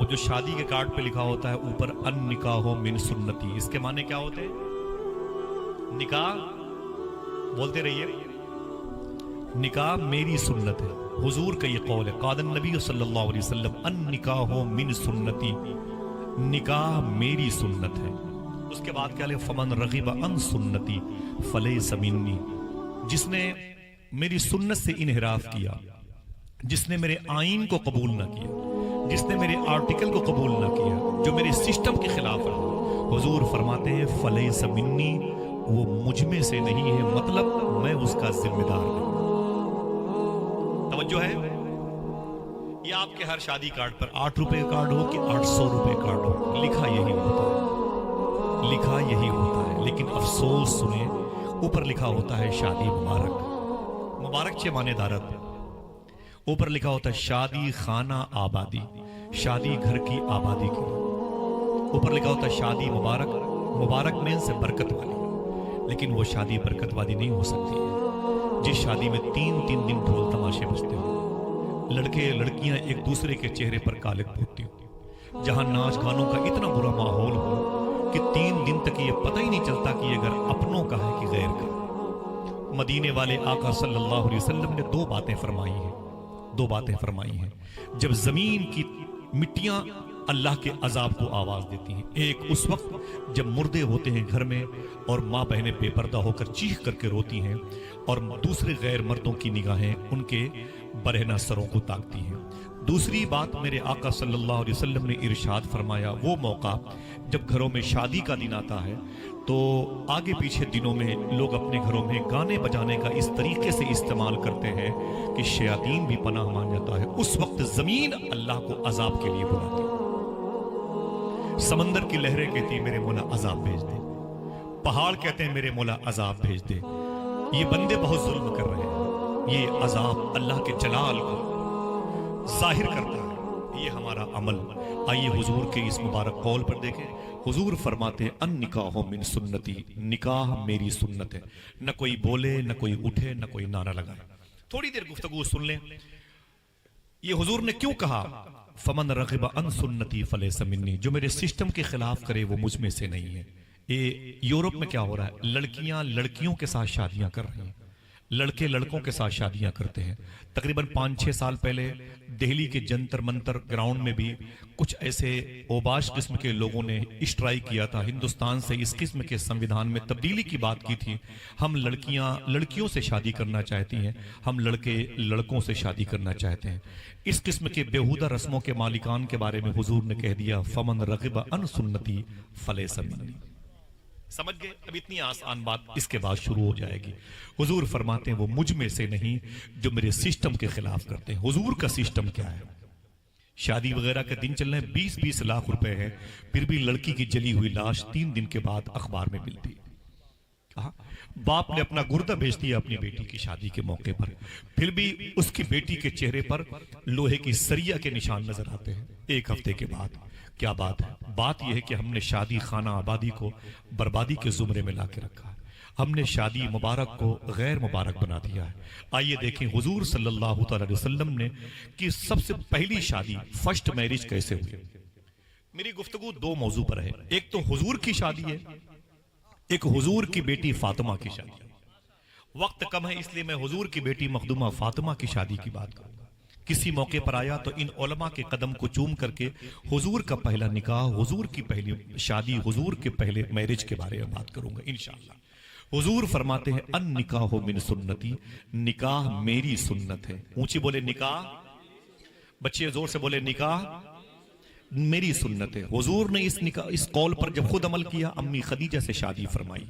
وہ جو شادی کے کارڈ پہ لکھا ہوتا ہے اوپر ان نکاح من سنتی، اس کے معنی کیا ہوتے ہیں؟ نکاح، بولتے رہیے، نکاح میری سنت ہے۔ حضور کا یہ قول ہے، قال النبی صلی اللہ علیہ وسلم ان نکاح من سنتی، نکاح میری سنت ہے۔ اس کے بعد کیا لے، فمن رغب عن سنتی فلیس منی، جس نے میری سنت سے انحراف کیا، جس نے میرے آئین کو قبول نہ کیا، جس نے میرے آرٹیکل کو قبول نہ کیا، جو میرے سسٹم کے خلاف رہا، حضور فرماتے ہیں فلیس منی، وہ مجھ میں سے نہیں ہے، مطلب میں اس کا ذمہ دار نہیں۔ توجہ ہے؟ یہ آپ کے ہر شادی کارڈ پر 8 روپے کارڈ ہو کہ 800 روپے کارڈ ہو، لکھا یہی ہوتا ہے، لکھا یہی ہوتا ہے۔ لیکن افسوس سنیں، اوپر لکھا ہوتا ہے شادی مبارک، مبارک چھ مانے دارت، اوپر لکھا ہوتا ہے شادی خانہ آبادی، شادی گھر کی آبادی کے لیے، اوپر لکھا ہوتا ہے شادی مبارک، مبارک میں سے برکت والی، لیکن وہ شادی برکت والی نہیں ہو سکتی ہے جس شادی میں 3 دن ڈھول تماشے بجتے ہوں، لڑکے لڑکیاں ایک دوسرے کے چہرے پر کالک پھوٹتی ہوں، جہاں ناچ گانوں کا اتنا برا ماحول ہو کہ 3 دن تک یہ پتہ ہی نہیں چلتا کہ یہ گھر اپنوں کا ہے کہ غیر کا۔ مدینے والے آقا صلی اللہ علیہ وسلم نے 2 باتیں فرمائی ہیں، 2 باتیں فرمائی ہیں جب زمین کی مٹیاں اللہ کے عذاب کو آواز دیتی ہیں۔ ایک اس وقت جب مردے ہوتے ہیں گھر میں اور ماں بہنیں بے پردہ ہو کر چیخ کر کے روتی ہیں، اور دوسرے غیر مردوں کی نگاہیں ان کے برہنہ سروں کو تاکتی ہیں۔ دوسری بات میرے آقا صلی اللہ علیہ وسلم نے ارشاد فرمایا، وہ موقع جب گھروں میں شادی کا دن آتا ہے تو آگے پیچھے دنوں میں لوگ اپنے گھروں میں گانے بجانے کا اس طریقے سے استعمال کرتے ہیں کہ شیاطین بھی پناہ مان جاتا ہے۔ اس وقت زمین اللہ کو عذاب کے لیے بلاتی ہے، سمندر کی لہریں کہتی ہیں میرے مولا عذاب بھیج دے، پہاڑ کہتے ہیں میرے مولا عذاب بھیج دے، یہ بندے بہت ظلم کر رہے ہیں، یہ عذاب اللہ کے جلال کو ظاہر کرتا ہے، یہ ہمارا عمل۔ آئیے حضور کے اس مبارک قول پر دیکھیں، حضور فرماتے ہیں ان نکاح من سنتی، نکاح میری سنت ہے۔ نہ کوئی بولے، نہ کوئی اٹھے، نہ کوئی نعرہ لگائے۔ تھوڑی دیر گفتگو سن لیں، یہ حضور نے کیوں کہا فمن رغب عن سنتی فلیس منی، جو میرے سسٹم کے خلاف کرے وہ مجھ میں سے نہیں ہے۔ یہ یورپ میں کیا ہو رہا ہے، لڑکیاں لڑکیوں کے ساتھ شادیاں کر رہی ہیں، لڑکے لڑکوں کے ساتھ شادیاں کرتے ہیں۔ تقریباً 5-6 سال پہلے دہلی کے جنتر منتر گراؤنڈ میں بھی کچھ ایسے اوباش قسم کے لوگوں نے اسٹرائک کیا تھا، ہندوستان سے اس قسم کے سنویدھان میں تبدیلی کی بات کی تھی۔ ہم لڑکیاں لڑکیوں سے شادی کرنا چاہتی ہیں، ہم لڑکے لڑکوں سے شادی کرنا چاہتے ہیں۔ اس قسم کے بیہودہ رسموں کے مالکان کے بارے میں حضور نے کہہ دیا فمن رغب عن سنتی فلیس منی۔ سمجھ گئے؟ اب اتنی آسان بات اس کے بعد شروع ہو جائے گی۔ حضور فرماتے ہیں وہ مجھ میں سے نہیں جو میرے سسٹم کے خلاف کرتے ہیں۔ حضور کا سسٹم کیا ہے؟ شادی وغیرہ کے دن چل رہے ہیں، 20-20 لاکھ روپے ہے، پھر بھی لڑکی کی جلی ہوئی لاش 3 دن کے بعد اخبار میں ملتی۔ باپ نے اپنا گردہ بیچ دیا اپنی بیٹی کی شادی کے موقع پر، پھر بھی اس کی بیٹی کے چہرے پر لوہے کی سریا کے نشان نظر آتے ہیں 1 ہفتے کے بعد۔ کیا بات ہے؟ بات یہ ہے کہ ہم نے شادی خانہ آبادی کو بربادی کے زمرے میں لا کے رکھا ہے، ہم نے شادی مبارک کو غیر مبارک بنا دیا ہے۔ آئیے دیکھیں حضور صلی اللہ تعالی علیہ وسلم نے کہ سب سے پہلی شادی فرسٹ میرج کیسے ہوئی۔ میری گفتگو 2 موضوع پر ہے، ایک تو حضور کی شادی ہے، ایک حضور کی بیٹی فاطمہ کی شادی ہے۔ وقت کم ہے اس لیے میں حضور کی بیٹی مخدومہ فاطمہ کی شادی کی بات کروں گا۔ کسی موقع پر آیا تو ان علماء کے قدم کو چوم کر کے حضور کا پہلا نکاح، حضور کی پہلی شادی، حضور کے پہلے میرج کے بارے میں بات کروں گا انشاءاللہ۔ حضور فرماتے ہیں ان نکاح من سنتی، نکاح میری سنت ہے۔ اونچی بولے نکاح، بچے زور سے بولے نکاح میری سنت ہے۔ حضور نے اس قول پر جب خود عمل کیا، امی خدیجہ سے شادی فرمائی،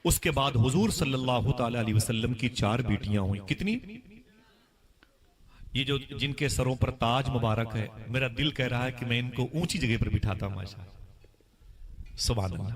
اس کے بعد حضور صلی اللہ تعالی علیہ وسلم کی 4 بیٹیاں ہوئیں۔ کتنی؟ یہ جو جن کے سروں پر تاج مبارک ہے، میرا دل کہہ رہا ہے کہ میں ان کو اونچی جگہ پر بٹھاتا ہوں۔ ماشاءاللہ، سبحان اللہ،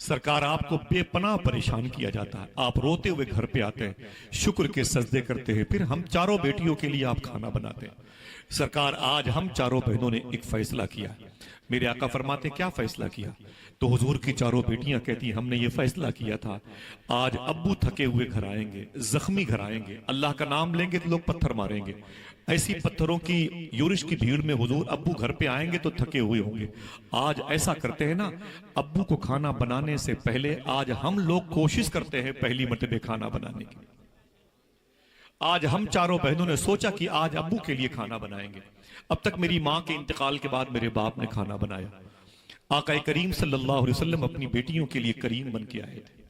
سرکار آپ کو بے پناہ پریشان کیا جاتا ہے، آپ روتے ہوئے گھر پہ آتے ہیں، شکر کے سجدے کرتے ہیں، پھر ہم چاروں بیٹیوں کے لیے آپ کھانا بناتے ہیں۔ سرکار آج ہم چاروں بہنوں نے ایک فیصلہ کیا۔ میرے آقا فرماتے کیا فیصلہ کیا؟ تو حضور کی چاروں بیٹیاں کہتی ہم نے یہ فیصلہ کیا تھا، آج ابو تھکے ہوئے گھر آئیں گے، زخمی گھر آئیں گے، اللہ کا نام لیں گے تو لوگ پتھر ماریں گے، ایسی پتھروں کی یورش کی بھیڑ میں حضور ابو گھر پہ آئیں گے تو تھکے ہوئے ہوں گے۔ آج ایسا کرتے ہیں نا، ابو کو کھانا بنانے سے پہلے آج ہم لوگ کوشش کرتے ہیں پہلی مرتبہ کھانا بنانے کی۔ آج ہم چاروں بہنوں نے سوچا کہ آج ابو کے لیے کھانا بنائیں گے۔ اب تک میری ماں کے انتقال کے بعد میرے باپ نے کھانا بنایا۔ آقا کریم صلی اللہ علیہ وسلم اپنی بیٹیوں کے لیے کریم بن کے آئے تھے۔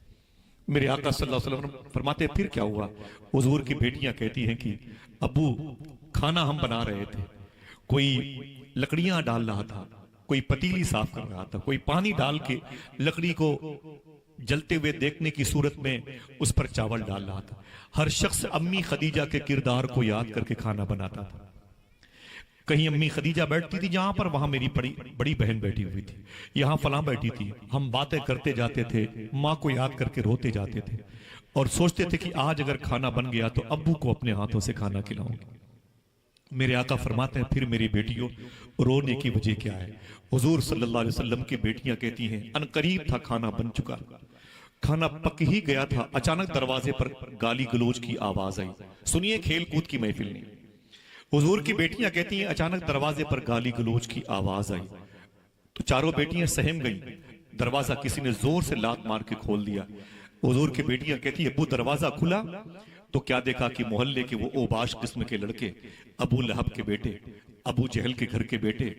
میرے آقا صلی اللہ علیہ وسلم فرماتے پھر کیا ہوا؟ حضور کی بیٹیاں کہتی ہیں کہ ابو کھانا ہم بنا رہے تھے، کوئی لکڑیاں ڈال رہا تھا، کوئی پتیلی صاف کر رہا تھا، کوئی پانی ڈال کے لکڑی کو جلتے ہوئے دیکھنے کی صورت میں اس پر چاول ڈال رہا تھا۔ ہر شخص امی خدیجہ کے کردار کو یاد کر کے کھانا بناتا تھا۔ کہیں امی خدیجہ بیٹھتی تھی جہاں پر، وہاں میری بڑی بہن بیٹھی ہوئی تھی، یہاں فلاں بیٹھی تھی، ہم باتیں کرتے جاتے تھے، ماں کو یاد کر کے روتے جاتے تھے اور سوچتے تھے کہ آج اگر کھانا بن گیا تو ابو کو اپنے ہاتھوں سے کھانا کھلاؤں گے۔ میرے آقا فرماتے ہیں پھر میری بیٹیوں رونے کی وجہ کیا ہے؟ حضور صلی اللہ علیہ وسلم کی بیٹیاں کہتی ہیں ان قریب تھا کھانا بن چکا، کھانا پک ہی گیا تھا، اچانک دروازے پر گالی گلوچ کی آواز آئی۔ سنیے کھیل کود کی محفل نہیں، حضور کی بیٹیاں کہتی ہیں اچانک دروازے پر گالی گلوچ کی آواز آئی تو چاروں بیٹیاں سہم گئیں، دروازہ کسی نے زور سے لات مار کے کھول دیا۔ حضور کی بیٹیاں کہتی ہیں ابو دروازہ کھلا تو کیا دیکھا کہ محلے کے وہ اوباش قسم کے لڑکے، ابو لہب کے بیٹے، ابو جہل کے گھر کے بیٹے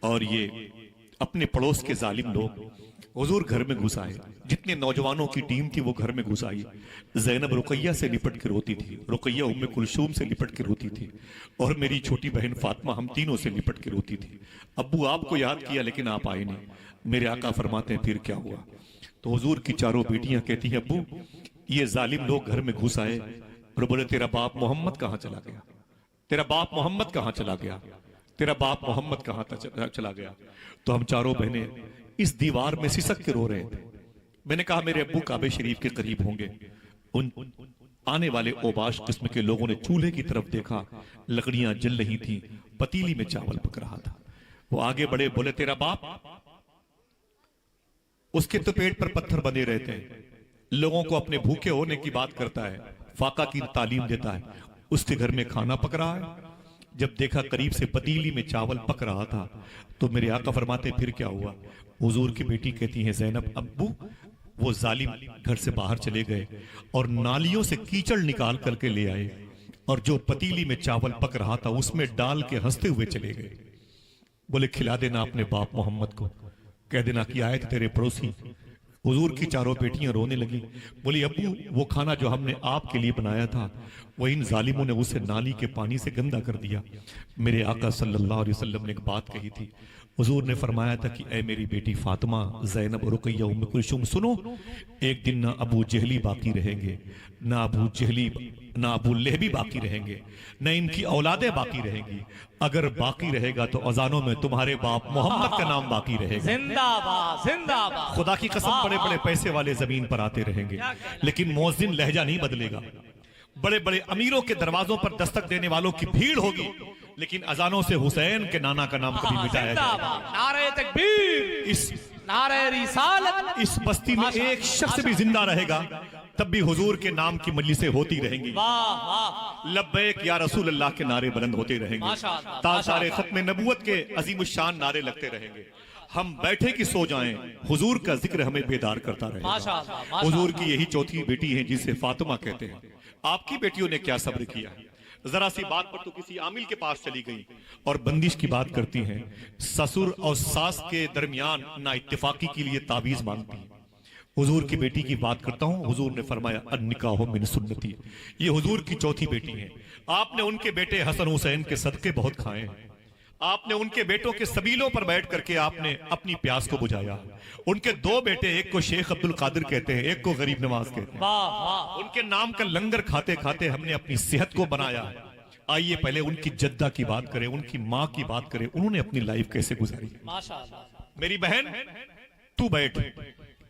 اور یہ اپنے پڑوس کے ظالم لوگ حضور گھر میں گھس آئے۔ جتنے نوجوانوں کی ٹیم تھی وہ گھر میں گھس آئی۔ زینب رقیہ سے لپٹ کے روتی تھی، رقیہ ام کلثوم سے لپٹ کے روتی تھی اور میری چھوٹی بہن فاطمہ ہم تینوں سے لپٹ کے روتی تھی۔ ابو آپ کو یاد کیا لیکن آپ آئے نہیں۔ میرے آقا فرماتے ہیں پھر کیا ہوا؟ تو حضور کی چاروں بیٹیاں کہتی ہیں ابو یہ ظالم لوگ گھر میں گھس آئے اور بولے تیرا باپ محمد کہاں چلا گیا؟ تیرا باپ محمد کہاں چلا گیا؟ تیرا باپ محمد کہاں چلا گیا؟ تو ہم چاروں بہنیں اس دیوار میں سسک کے رو رہے تھے۔ میں نے کہا میرے ابو کعبہ شریف کے قریب ہوں گے۔ ان آنے والے اوباش قسم کے لوگوں نے چولہے کی طرف دیکھا، لکڑیاں جل رہی تھیں، پتیلی میں چاول پک رہا تھا۔ وہ آگے بڑھے، بولے تیرا باپ، اس کے تو پیٹ پر پتھر بندے رہتے ہیں، لوگوں کو اپنے بھوکے ہونے کی بات کرتا ہے، فاقہ کی تعلیم دیتا ہے، اس کے گھر میں کھانا پک رہا ہے۔ جب دیکھا قریب سے پتیلی میں چاول پک رہا تھا تو میرے آقا فرماتے پھر کیا ہوا؟ حضور کی بیٹی کہتی ہیں زینب ابو وہ ظالم گھر سے باہر چلے گئے اور نالیوں سے کیچڑ نکال کر کے لے آئے اور جو پتیلی میں چاول پک رہا تھا اس میں ڈال کے ہنستے ہوئے چلے گئے۔ بولے کھلا دینا اپنے باپ محمد کو، کہہ دینا کہ آئے تھے تیرے پڑوسی۔ حضور کی چاروں بیٹیاں رونے لگی، بولی ابو وہ کھانا جو ہم نے آپ کے لیے بنایا تھا وہ ان ظالموں نے اسے نالی کے پانی سے گندا کر دیا۔ میرے آقا صلی اللہ علیہ وسلم نے ایک بات کہی تھی، حضور نے فرمایا تھا کہ اے میری بیٹی فاطمہ، زینب، رقیہ، ام کلثوم سنو، ایک دن نہ ابو جہلی باقی رہیں گے، نہ ابو لہبی باقی رہیں گے، نہ ان کی اولادیں باقی رہیں گی۔ اگر باقی رہے گا تو اذانوں میں تمہارے باپ محمد کا نام باقی رہے گا۔ زندہ باد زندہ باد۔ خدا کی قسم بڑے بڑے پیسے والے زمین پر آتے رہیں گے لیکن مؤذن لہجہ نہیں بدلے گا۔ بڑے بڑے امیروں کے دروازوں پر دستک دینے والوں کی بھیڑ ہوگی لیکن اذانوں سے حسین کے نانا کا نام کبھی مٹایا زندہ جائے باد، نعرہ تکبیر، نعرہ رسالت۔ اس بستی میں ایک شخص بھی زندہ رہے گا تب بھی حضور کے نام کی مجلسیں ہوتی رہیں گی، واہ واہ، لبیک یا رسول اللہ کے نعرے بلند ہوتے رہیں گے، ماشاء اللہ، تاجدار ختم نبوت کے عظیم الشان نعرے لگتے رہیں گے۔ ہم بیٹھے کہ سو جائیں، حضور کا ذکر ہمیں بیدار کرتا رہے ماشاء گا۔ اللہ، ماشاء حضور اللہ۔ کی یہی چوتھی بیٹی ہے جسے فاطمہ کہتے ہیں۔ آپ کی بیٹیوں نے کیا صبر کیا ہے؟ ذرا سی بات پر تو کسی عامل کے پاس چلی گئی اور بندش کی بات کرتی ہیں، سسر اور ساس کے درمیان نا اتفاقی کے لیے تعویذ مانگتی ہیں۔ حضور کی بیٹی کی بات کرتا ہوں، حضور نے فرمایا النکاح من سنتی، یہ حضور کی چوتھی بیٹی ہیں۔ آپ نے ان کے بیٹے حسن حسین کے صدقے بہت کھائے ہیں، آپ نے ان کے بیٹوں کے سبیلوں پر بیٹھ کر کے آپ نے اپنی پیاس کو بجھایا۔ ان کے دو بیٹے، ایک کو شیخ عبد القادر کہتے ہیں، ایک کو غریب نواز کہتے ہیں، واہ واہ، ان کے نام کا لنگر کھاتے کھاتے ہم نے اپنی صحت کو بنایا۔ آئیے پہلے ان کی جدہ کی بات کریں، ان کی ماں کی بات کریں، انہوں نے اپنی لائف کیسے گزاری۔ ماشاء اللہ، میری بہن تو بیٹھ،